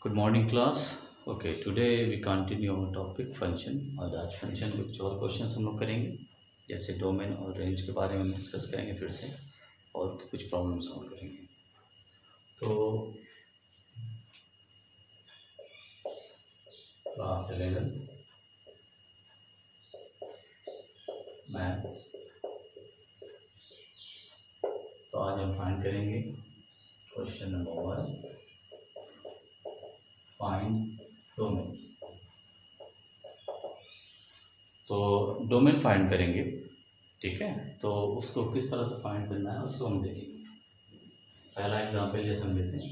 Good morning class. Okay, today we continue our topic function. और आज function के कुछ और क्वेश्चंस हम लोग करेंगे, जैसे डोमेन और रेंज के बारे में डिस्कस करेंगे फिर से, और कुछ प्रॉब्लम सॉल्व करेंगे। तो क्लास 11 मैथ्स, तो आज हम फाइंड करेंगे क्वेश्चन नंबर 1, फाइंड डोमेन। तो डोमेन फाइंड करेंगे, ठीक है। तो उसको किस तरह से फाइंड करना है उसको हम देखेंगे। पहला एग्जांपल जैसे हम लेते हैं,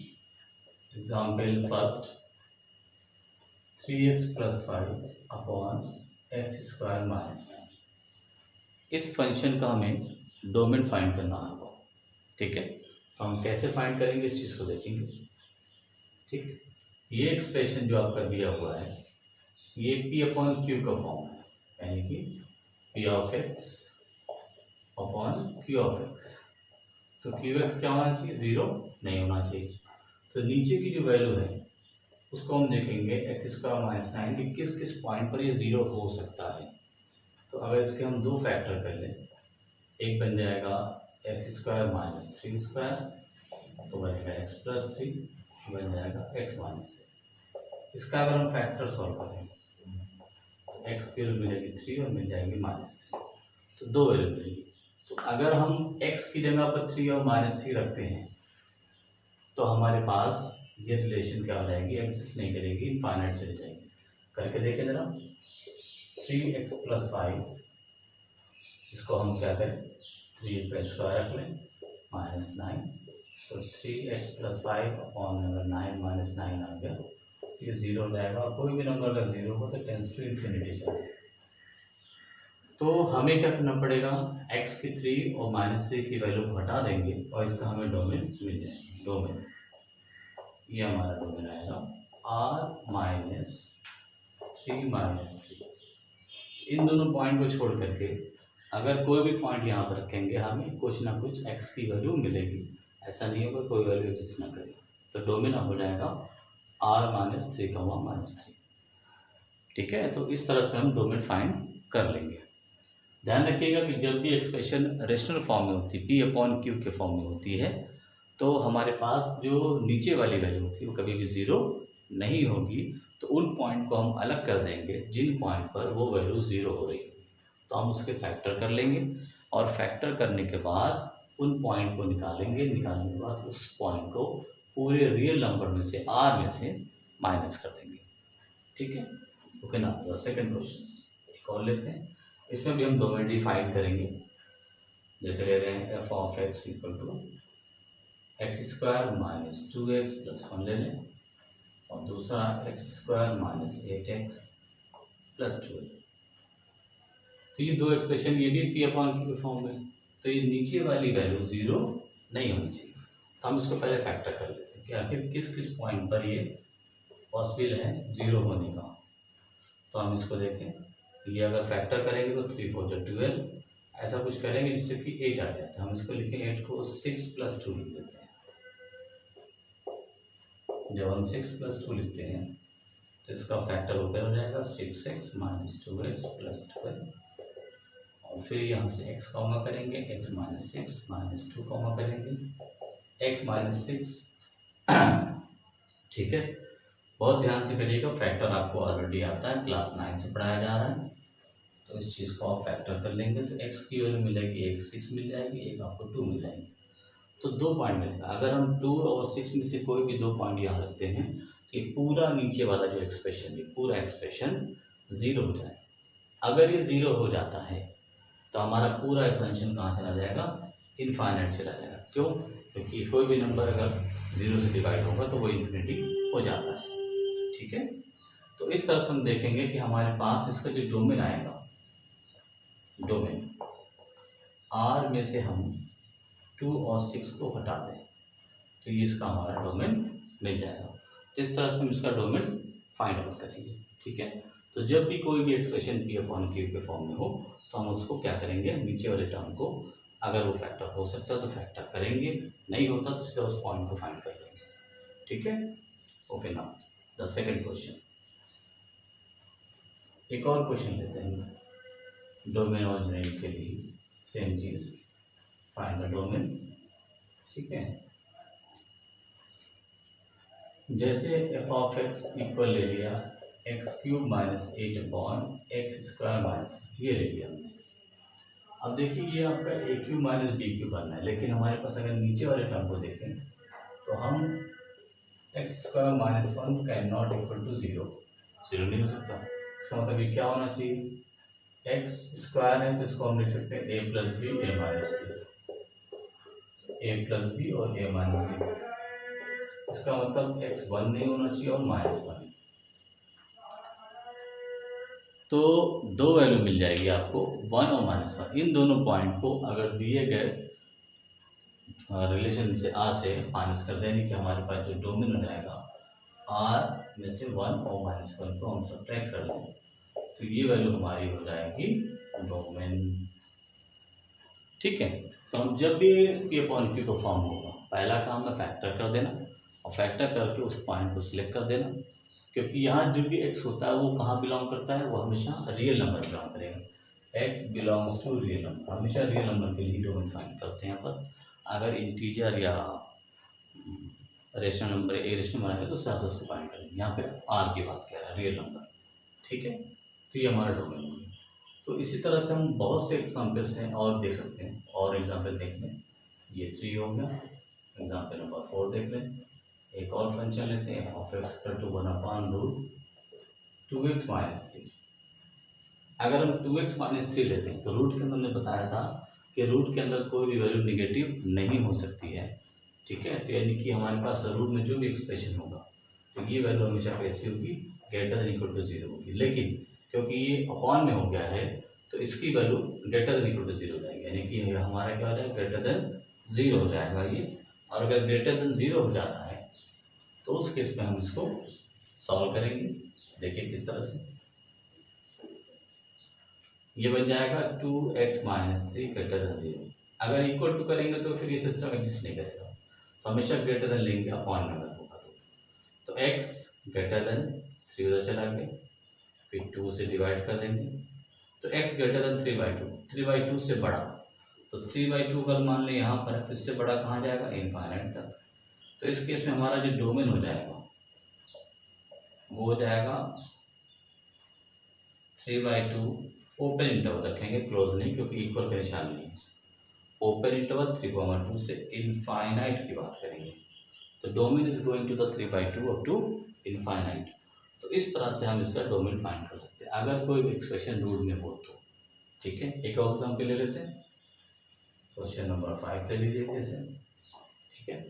example first 3x + 5 upon x² - 9। इस फंक्शन का हमें डोमेन फाइंड करना होगा, ठीक है। तो हम कैसे फाइंड करेंगे इस चीज़ को देखेंगे, ठीक। ये एक्सप्रेशन जो आपका दिया हुआ है ये P/Q का फॉर्म है, यानी कि P(x) अपॉन Q(x). तो Qx क्या होना चाहिए? 0 नहीं होना चाहिए। तो नीचे की जो वैल्यू है उसको हम देखेंगे x² - 9 कि किस किस पॉइंट पर ये 0 हो सकता है। तो अगर इसके हम दो फैक्टर कर लें, एक बन जाएगा x² - 3², तो बनेगा x + 3, बन जाएगा x - 3। इसका अगर हम फैक्टर सॉल्व करें तो x की वैल्यू मिलेगी 3 और मिल जाएगी -3, तो दो वैल्यू मिलेगी। तो अगर हम x की जगह पर 3 और -3 रखते हैं तो हमारे पास ये रिलेशन क्या हो जाएगी? एग्जिस्ट नहीं करेगी, इनफाइनाइट चली जाएगी। करके देखें जरा, 3x + 5, इसको हम क्या करें, 3 का स्क्वायर रख लें -9, तो 3x + 5 अपॉन 9 - 9 आ गया, ये 0 हो जाएगा। कोई भी नंबर अगर 0 हो तो टेंस टू इन्फिनिटी चलेगा। तो हमें क्या करना पड़ेगा, x की 3 और -3 की वैल्यू को हटा देंगे और इसका हमें डोमेन मिल जाएगा। डोमेन, ये हमारा डोमेन आएगा R - 3 - 3। इन दोनों पॉइंट को छोड़ करके अगर कोई भी पॉइंट यहाँ पर रखेंगे हमें कुछ ना कुछ x की वैल्यू मिलेगी। ऐसा नहीं होगा कोई वैल्यू एग्जिस्ट ना करे। तो डोमेन अब हो जाएगा R - 3, -3, ठीक है। तो इस तरह से हम डोमेन फाइंड कर लेंगे। ध्यान रखिएगा कि जब भी एक्सप्रेशन रेशनल फॉर्म में होती है, P/Q के फॉर्म में होती है, तो हमारे पास जो नीचे वाली वैल्यू होती है वो कभी भी 0 नहीं होगी। तो उन पॉइंट को हम अलग कर देंगे जिन पॉइंट पर वो वैल्यू 0 हो रही है, तो हम उसके फैक्टर कर लेंगे और फैक्टर करने के बाद उन पॉइंट को निकालेंगे। निकालने के बाद उस पॉइंट को पूरे रियल नंबर में से, R में से माइनस कर देंगे, ठीक है। ओके ना। तो सेकंड क्वेश्चन एक और लेते हैं, इसमें भी हम डोमेन डिफाइन करेंगे। जैसे ले रहे हैं f(x) = x² - 2x + 1 ले लें, और दूसरा x² - 8x + 12। तो ये दो एक्सप्रेशन, ये भी P/Q के फॉर्म में, तो ये नीचे वाली वैल्यू 0 नहीं होनी चाहिए। तो हम इसको पहले फैक्टर कर लेते हैं कि आखिर किस किस पॉइंट पर ये पॉसिबल है 0 होने का। तो हम इसको देखें, ये अगर फैक्टर करेंगे तो 3 4 12, ऐसा कुछ करेंगे जिससे कि 8 आ जाता है। हम इसको लिखें, 8 को 6 + 2 लिख देते हैं। जब हम 6 + 2 लिखते हैं तो इसका फैक्टर ऊपर हो जाएगा 6x - 2x + 12, और फिर यहाँ से x कॉमा करेंगे, x - 6 - 2 कॉमा करेंगे x - 6, ठीक है। बहुत ध्यान से करिएगा, फैक्टर आपको ऑलरेडी आता है, क्लास 9 से पढ़ाया जा रहा है। तो इस चीज़ को आप फैक्टर कर लेंगे तो x की वैल्यू मिलेगी, एक 6 मिल जाएगी, एक आपको 2 मिल जाएगी। तो दो पॉइंट मिलेगा। अगर हम 2 और 6 में से कोई भी दो पॉइंट यहाँ रखते हैं तो ये पूरा नीचे वाला जो एक्सप्रेशन है, पूरा एक्सप्रेशन 0 हो जाए। अगर ये 0 हो जाता है तो हमारा पूरा फंक्शन कहाँ चला जाएगा? इनफाइनाइट चला जाएगा। क्यों? क्योंकि कोई भी नंबर अगर 0 से डिवाइड होगा तो वो इन्फिनिटी हो जाता है, ठीक है। तो इस तरह से हम देखेंगे कि हमारे पास इसका जो डोमेन आएगा, डोमेन R में से हम 2 और 6 को हटा दें तो ये इसका हमारा डोमेन मिल जाएगा। तो इस तरह से हम इसका डोमेन फाइंड आउट करेंगे, ठीक है। तो जब भी कोई भी एक्सप्रेशन P/Q के फॉर्म में हो तो हम उसको क्या करेंगे, नीचे वाले टर्म को अगर वो फैक्टर हो सकता है तो फैक्टर करेंगे, नहीं होता तो सीधा उस पॉइंट को फाइंड कर लेंगे, ठीक है। ओके ना। द सेकंड क्वेश्चन, एक और क्वेश्चन लेते हैं डोमेन और जेनरिक के लिए, सेम चीज, फाइंड द डोमेन। ठीक है, जैसे एफ ऑफ एक्स इक्वल ले लिया x cube minus 8/x² minus, ये ले लिया हमने। अब देखिए ये आपका ए क्यूब माइनस बी क्यूब बनना है, लेकिन हमारे पास अगर नीचे वाले टर्म को देखें तो हम x² minus 1 can not equal to 0 नहीं हो सकता। इसका मतलब ये क्या होना चाहिए, एक्स स्क्वायर है तो इसको हम लिख सकते हैं a plus B A minus B, A plus B और ए माइनस बी। इसका मतलब x 1 नहीं होना चाहिए और -1। तो दो वैल्यू मिल जाएगी आपको 1 और -1। इन दोनों पॉइंट को अगर दिए गए रिलेशन से r से माइनस कर देंगे कि हमारे पास जो डोमेन हो जाएगा r में से 1 और -1 को हम सब्ट्रैक्ट कर देंगे, तो ये वैल्यू हमारी हो जाएगी डोमेन। ठीक है, तो हम जब भी ये अपॉन क्यू को फॉर्म होगा, पहला काम है फैक्टर कर देना और फैक्टर करके उस पॉइंट को सिलेक्ट कर देना, क्योंकि यहाँ जो भी x होता है वो कहाँ बिलोंग करता है, वो हमेशा रियल नंबर बिलोंग करेगा। x belongs to real number, हमेशा रियल नंबर के लिए डोमेन फाइंड करते हैं यहाँ पर। अगर इंटीजर या rational number a rational number है तो साथ उसको फाइंड करेंगे। यहाँ पे r की बात कर रहा है, रियल नंबर। ठीक है, तो ये हमारा डोमेन हो गया। तो इसी तरह से हम बहुत से एग्जाम्पल्स हैं और देख सकते हैं, और एग्जाम्पल देख लें। ये 3 हो गया, एग्जाम्पल नंबर 4 देख लें। एक और फंक्शन लेते हैं, f(x) = 1/√2x माइनस 3। अगर हम 2x माइनस 3 लेते हैं तो रूट के अंदर हमने बताया था कि रूट के अंदर कोई भी वैल्यू निगेटिव नहीं हो सकती है। ठीक है, तो यानी कि हमारे पास रूट में जो भी एक्सप्रेशन होगा तो ये वैल्यू हमेशा कैसी होगी, ग्रेटर देन इक्वल टू 0 होगी। लेकिन क्योंकि ये अपॉन में हो गया है तो इसकी value greater than equal to 0 हो जाएगी, यानी कि हमारा क्या हो जाएगा, ग्रेटर देन 0 हो जाएगा ये। और अगर ग्रेटर देन 0 हो जाता है तो उस केस में हम इसको सॉल्व करेंगे। देखिए किस तरह से ये बन जाएगा 2x माइनस 3 ग्रेटर देन 0। अगर इक्वल टू करेंगे तो फिर ये सिस्टम एग्जिस्ट नहीं करेगा, तो हमेशा ग्रेटर देन लेंगे अपॉन में अगर होगा तो x ग्रेटर देन 3 उधर चला गया, फिर 2 से डिवाइड कर देंगे तो x ग्रेटर देन 3/2, 3/2 से बड़ा, तो 3/2 अगर मान लें यहाँ पर है तो इससे बड़ा कहाँ जाएगा, इनफाइनाइट तक। तो इस केस में हमारा जो डोमेन हो जाएगा वो हो जाएगा 3/2 ओपन इंटरवल रखेंगे, क्लोज नहीं, क्योंकि इक्वल का निशान नहीं है। ओपन इंटरवल 3/2 से इनफाइनाइट की बात करेंगे, तो domain is going to the 3/2 up to infinite. तो इस तरह से हम इसका डोमेन फाइंड कर सकते हैं अगर कोई एक्सप्रेशन रूट में हो तो। ठीक है, एक और एग्जाम्पल ले लेते हैं, क्वेश्चन नंबर 5 ले लीजिए जैसे। ठीक है,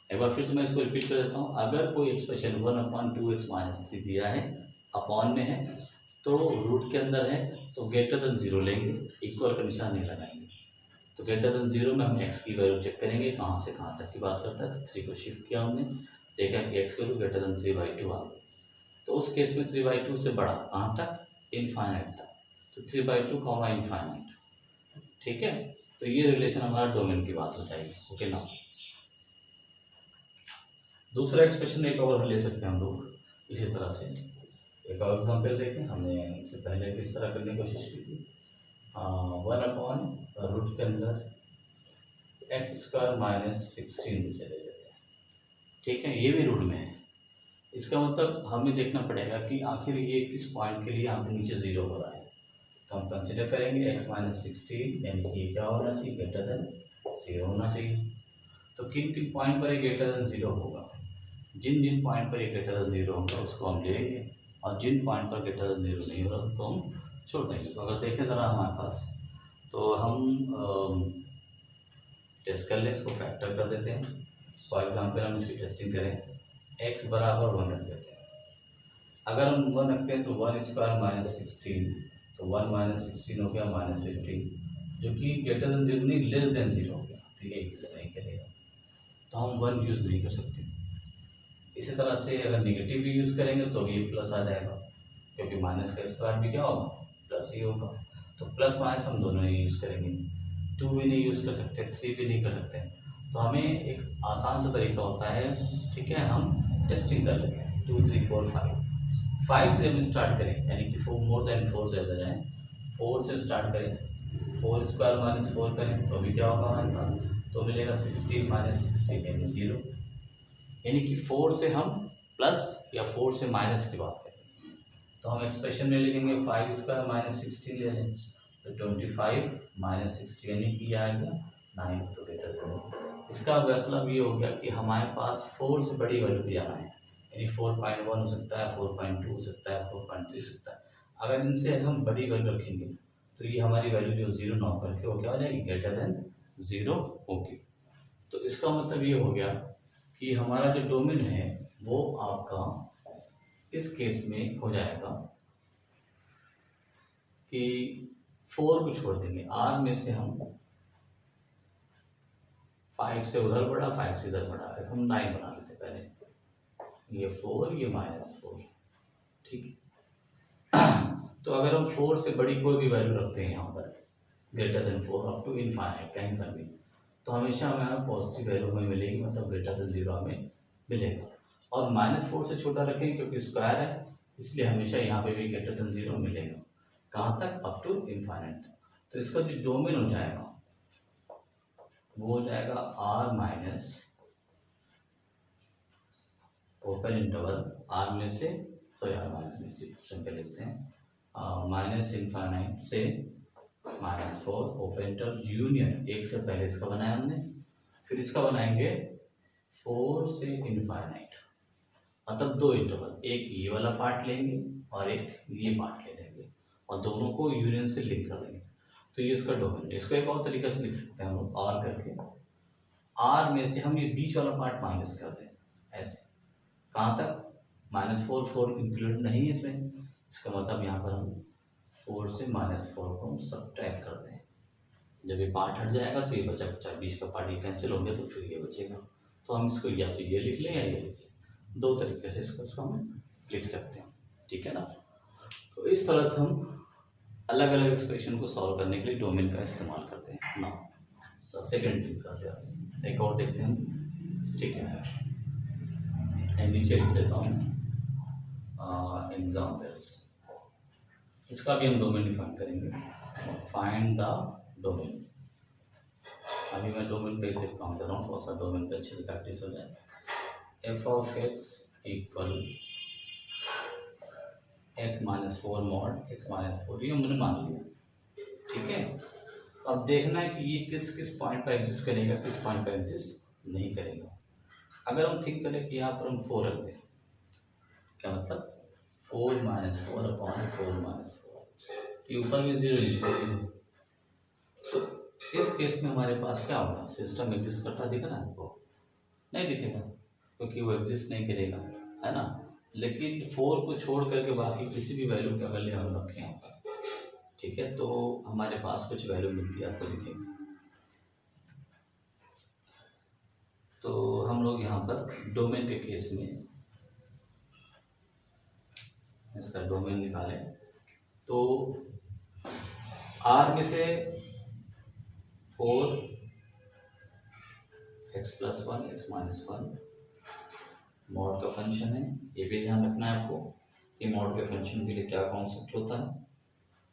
एक बार फिर से मैं इसको रिपीट कर देता हूँ। अगर कोई एक्सप्रेशन 1/2x माइनस 3 दिया है, अपॉन में है, तो रूट के अंदर है तो ग्रेटर देन 0 लेंगे, इक्वल का निशान नहीं लगाएंगे। तो ग्रेटर देन 0 में हम x की वैल्यू चेक करेंगे कहाँ से कहाँ तक की बात करता है। तो 3 को शिफ्ट किया हमने, देखा कि x की वैल्यू ग्रेटर देन 3/2 आ गई। तो उस केस में 3/2 से बड़ा कहाँ तक, इनफाइनाइट तक। तो 3/2 कॉमा इनफाइनाइट। ठीक है, तो ये रिलेशन हमारा डोमेन की बात हो जाएगी। ओके ना, दूसरा एक्सप्रेशन एक और ले सकते हैं हम लोग इसी तरह से। एक और एग्जाम्पल देखें, हमने इससे पहले किस तरह करने की कोशिश की थी। 1/√, के अंदर x² माइनस 16 जिसे ले लेते हैं। ठीक है, ये भी रूट में है। इसका मतलब हमें देखना पड़ेगा कि आखिर ये किस पॉइंट के लिए यहाँ पे नीचे 0 हो रहा है। तो हम कंसिडर करेंगे x माइनस 16, यानी कि ये क्या होना चाहिए, ग्रेटर देन 0 होना चाहिए। तो किन किन पॉइंट पर ये ग्रेटर देन 0 होगा, जिन जिन पॉइंट पर ये ग्रेटर देन 0 होगा उसको हम लेंगे, और जिन पॉइंट पर ग्रेटर देन 0 नहीं होगा उसको हम छोड़ देंगे। तो अगर देखें ज़रा हमारे पास, तो हम टेस्ट कर लें, इसको फैक्टर कर देते हैं। फॉर एग्जांपल हम इसकी टेस्टिंग करें, x बराबर 1 रख देते हैं। अगर हम 1 रखते हैं तो 1² माइनस 16, तो 1 माइनस 16 हो गया माइनस 15, जो कि ग्रेटर देन 0 नहीं, लेस देन 0 हो गया। तो ये एग्जिस्ट नहीं करेगा, तो हम 1 यूज़ नहीं कर सकते। इसी तरह से अगर निगेटिव भी यूज़ करेंगे तो ये प्लस आ जाएगा, क्योंकि माइनस का स्क्वायर भी क्या होगा, प्लस ही होगा। तो प्लस माइनस हम दोनों ही यूज़ करेंगे, 2 भी नहीं यूज़ कर सकते, 3 भी नहीं कर सकते। तो हमें एक आसान सा तरीका होता है, ठीक है, हम टेस्टिंग कर लेते हैं। 2 3 4 5 से हम स्टार्ट करें, यानी कि 4 मोर देन 4 से अदर है, 4 से स्टार्ट करें, 4 स्क्वायर माइनस 4 करें तो अभी क्या होगा हमारे पास, तो मिलेगा 16 माइनस 16 यानी 0, यानी कि 4 से हम प्लस या 4 से माइनस की बात करें तो हम एक्सप्रेशन में लिखेंगे 5 स्क्वायर माइनस 16 ले लें तो 25 माइनस 60 यानी कि आ गया 9 तो ग्रेटर देन। इसका मतलब ये हो गया कि हमारे पास 4 से बड़ी वैल्यू भी आना है, यानी 4.1 हो सकता है, 4.2 हो सकता है, 4.3 हो सकता है। अगर इनसे हम बड़ी वैल्यू रखेंगे तो ये हमारी वैल्यू जो 0 ना करके वो क्या हो जाएगी, ग्रेटर देन 0 होगी। तो इसका मतलब ये हो गया कि हमारा जो डोमेन है वो आपका इस केस में हो जाएगा कि 4 को छोड़ देंगे, R में से हम 5 से उधर बढ़ा, 5 से इधर बढ़ा, हम 9 बना लेते पहले, ये 4 ये -4, ठीक है। तो अगर हम 4 से बड़ी कोई भी वैल्यू रखते हैं यहाँ पर greater than 4 up to infinite कहीं पर भी, तो हमेशा हमें पॉजिटिव वैल्यू हमें मिलेगी, मतलब ग्रेटर देन 0 हमें मिलेगा। और -4 से छोटा रखेंगे क्योंकि स्क्वायर है, इसलिए हमेशा यहाँ पे भी ग्रेटर देन 0 मिलेगा। कहाँ तक, अप टू इनफाइनाइट तक। तो इसका जो डोमेन हो जाएगा वो हो जाएगा R minus open interval R में से, सॉरी R माइनस में से सिंपल लिखते हैं, माइनस इनफाइनाइट से -4 ओपन इंटरवल यूनियन, एक से पहले इसका बनाया हमने, फिर इसका बनाएंगे 4 से इनफाइनाइट, मतलब 2 इंटरवल, एक ये वाला पार्ट लेंगे और एक ये पार्ट ले लेंगे और दोनों को यूनियन से लिंक कर देंगे। तो ये इसका डोमेन है। इसको एक और तरीके से लिख सकते हैं हम लोग, R करके, R में से हम ये बीच वाला पार्ट माइनस कर दें ऐसे, कहाँ तक, -4 4 इंक्लूड नहीं है इसमें, इसका मतलब यहाँ पर हम 4 से -4 को हम सब्ट्रैक्ट कर दें। जब ये पार्ट हट जाएगा तो ये बचा बीच का पार्ट ये कैंसिल हो गया तो फिर ये बचेगा। तो हम इसको या तो ये लिख लें या ये लिख लें, 2 तरीके से इसको हम लिख सकते हैं, ठीक है ना। तो इस तरह से हम अलग अलग एक्सप्रेशन को सॉल्व करने के लिए डोमेन का इस्तेमाल करते हैं ना। तो सेकेंड थिंग करते हैं, एक और देखते हैं, ठीक है। नीचे लिख लेता हूँ एग्जाम्पल्स, इसका भी हम डोमेन डिफाइन करेंगे। फाइंड द डोमेन, अभी मैं डोमेन पे इसे काम कर रहा हूँ, थोड़ा सा डोमेन पे अच्छे से प्रैक्टिस हो जाए। F of x equal x -4 mod x -4, ये हमने मान लिया, ठीक है। अब देखना है कि ये किस किस पॉइंट पर एग्जिस्ट करेगा, किस पॉइंट पर एग्जिस्ट नहीं करेगा। अगर हम थिंक करें कि यहाँ पर हम 4 रख दें, क्या मतलब 4 -4 अपॉन 4 -4, ये ऊपर में 0 नीचे 0। तो इस केस में हमारे पास क्या होगा, सिस्टम एग्जिस्ट करता दिखा ना आपको, नहीं दिखेगा क्योंकि वो एग्जिस्ट नहीं करेगा, है ना। लेकिन 4 को छोड़ करके बाकी किसी भी वैल्यू के अगर हम रखें यहाँ पर, ठीक है, तो हमारे पास कुछ वैल्यू मिलती है, आपको दिखेगी। तो हम लोग यहाँ पर डोमेन के केस में इसका डोमेन निकालें तो R में से 4 x + 1 x - 1 मॉड का फंक्शन है। ये भी ध्यान रखना है आपको कि मॉड के फंक्शन के लिए क्या कॉन्सेप्ट होता है,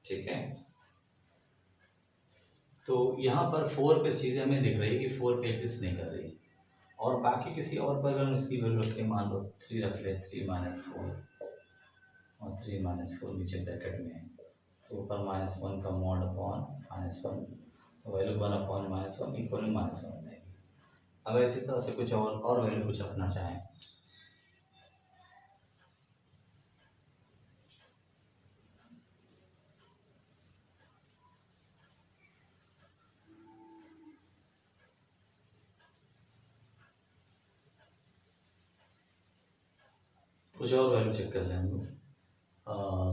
ठीक है। तो यहाँ पर 4 पे चीज़ें हमें दिख रही है कि 4 पे एग्जिस्ट नहीं कर रही, और बाकी किसी और पर अगर हम इसकी वैल्यू रख के, मान लो 3 रख ले, 3 - 4 और 3 - 4 नीचे ब्रैकेट में है, तो ऊपर -1 का मॉड अपॉन -1, तो वैल्यू 1 अपॉन -1 इक्वल -1 जाएगी। अगर इसी तरह से कुछ और वैल्यू कुछ रखना चाहें, कुछ और वैल्यू चेक कर लें हम लोग,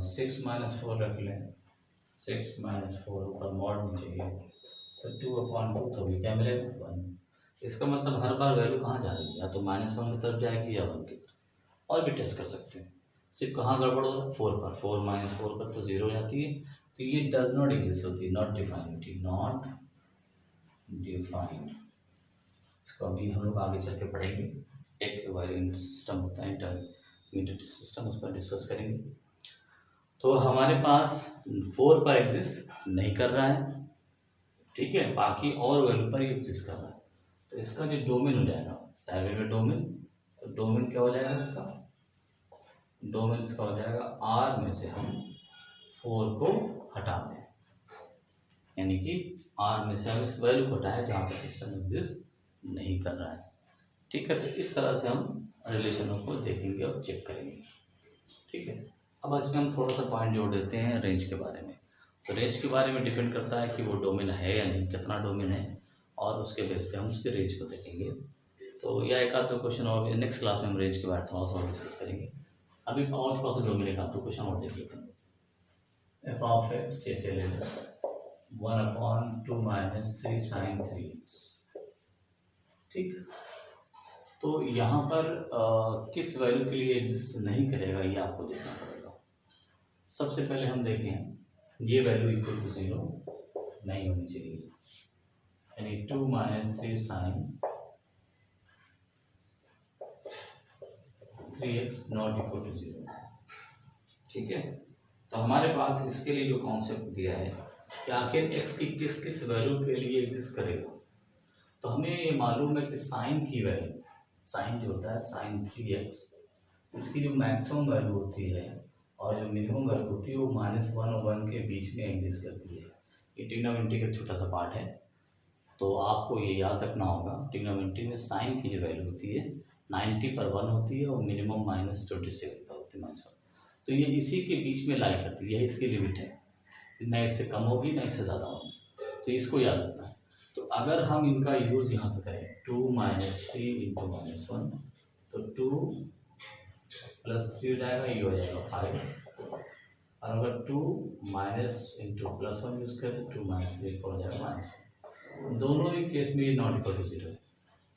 6 - 4 रख लें, 6 - 4 ऊपर मॉड नीचे गया तो 2 अपॉन 2, तो भी क्या मिलेगा 1। इसका मतलब हर बार वैल्यू कहाँ जा रही है, या तो -1 की तरफ जाएगी या 1 की तरफ। और भी टेस्ट कर सकते हैं, सिर्फ कहाँ गड़बड़ हो रहा है, 4 पर, 4 - 4 पर तो 0 हो जाती है, तो ये डज नॉट एग्जिस्ट होती है, नॉट डिफाइंड, नॉट डिफाइंड। इसको अभी हम लोग आगे चल के पढ़ेंगे। एक वैल्यू सिस्टम होता है इंटरवल, इम्यूनिटी सिस्टम, उस पर डिस्कस करेंगे। तो हमारे पास 4 पर एग्जिस्ट नहीं कर रहा है, ठीक है, बाकी और वैल्यू पर एग्जिस्ट कर रहा है। तो इसका जो डोमेन हो जाएगा डायरेक्ट डोमेन, तो डोमेन क्या हो जाएगा इसका, डोमेन इसका हो जाएगा आर में से हम 4 को हटा दें, यानी कि आर में से हम इस वैल्यू को हटाएं जहाँ पर सिस्टम एग्जिस्ट नहीं कर रहा है, ठीक है। तो इस तरह से हम रिलेशनों को देखेंगे और चेक करेंगे, ठीक है। अब इसमें हम थोड़ा सा पॉइंट जोड़ देते हैं रेंज के बारे में। तो रेंज के बारे में डिपेंड करता है कि वो डोमेन है या नहीं, कितना डोमेन है, और उसके बेस पे हम उसके रेंज को देखेंगे। तो यह एक आध दो क्वेश्चन और नेक्स्ट क्लास में हम रेंज के बारे में थोड़ा सा और डिस्कस करेंगे। अभी और थोड़ा सा डोमेन एक आध दो क्वेश्चन और देख लेते हैं। एफ ऑफ एक्स जैसे ले लें 1/2 - 3 sin 3x, ठीक। तो यहाँ पर किस वैल्यू के लिए एग्जिस्ट नहीं करेगा ये आपको देखना पड़ेगा। सबसे पहले हम देखें ये वैल्यू इक्वल टू 0 नहीं होनी चाहिए, यानी 2 - 3 sin 3x not equal to 0, ठीक है। तो हमारे पास इसके लिए जो कॉन्सेप्ट दिया है कि आखिर x की किस किस वैल्यू के लिए एग्जिस्ट करेगा। तो हमें ये मालूम है कि साइन की वैल्यू, साइन जो होता है sin 3x, इसकी जो मैक्सिमम वैल्यू होती है और जो मिनिमम वैल्यू होती है वो -1 और 1 के बीच में एग्जिस्ट करती है। ये ट्रिग्नोमेट्री का छोटा सा पार्ट है, तो आपको ये याद रखना होगा। ट्रिग्नोमेट्री में साइन की जो वैल्यू होती है 90 पर 1 होती है और मिनिमम -27 पर होती है -1। तो ये इसी के बीच में लाई करती है, यही इसकी लिमिट है, न इससे कम होगी न इससे ज़्यादा होगी, तो इसको याद रखना है। तो अगर हम इनका यूज़ यहाँ पे करें 2 - 3 × -1, तो 2 + 3 हो जाएगा, ये हो जाएगा 5, और अगर 2 माइनस इंटू +1 यूज़ करें तो 2 - 3 हो जाएगा -1। दोनों ही केस में ये नॉट इक्वल टू 0 है,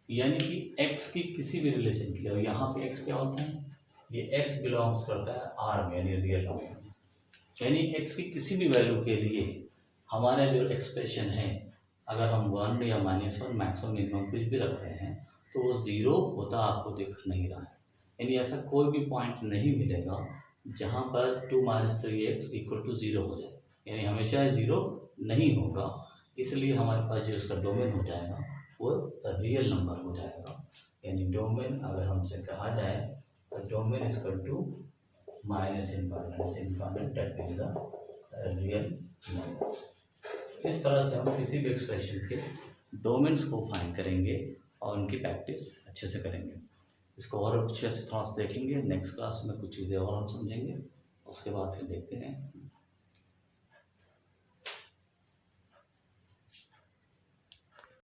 यानी कि x की किसी भी रिलेशन के लिए, और यहाँ पे x क्या होता है, ये x बिलोंग्स करता है R में, यानी रियल नंबर में, यानी x की किसी भी वैल्यू के लिए हमारा जो एक्सप्रेशन है, अगर हम 1 या -1 मैक्सिमम मिनिमम कुछ भी रख रहे हैं तो वो 0 होता आपको दिख नहीं रहा है। यानी ऐसा कोई भी पॉइंट नहीं मिलेगा जहाँ पर 2 - 3x = 0 हो जाए, यानी हमेशा 0 नहीं होगा। इसलिए हमारे पास जो इसका डोमेन हो जाएगा वो रियल नंबर हो जाएगा। यानी डोमेन अगर हमसे कहा जाए तो domain = -∞ that is the real number. इस तरह से हम किसी भी एक्सप्रेशन के डोमेन्स को फाइंड करेंगे और उनकी प्रैक्टिस अच्छे से करेंगे। इसको और अच्छे से थोड़ा सा देखेंगे, नेक्स्ट क्लास में कुछ चीज़ें और हम समझेंगे, उसके बाद फिर देखते हैं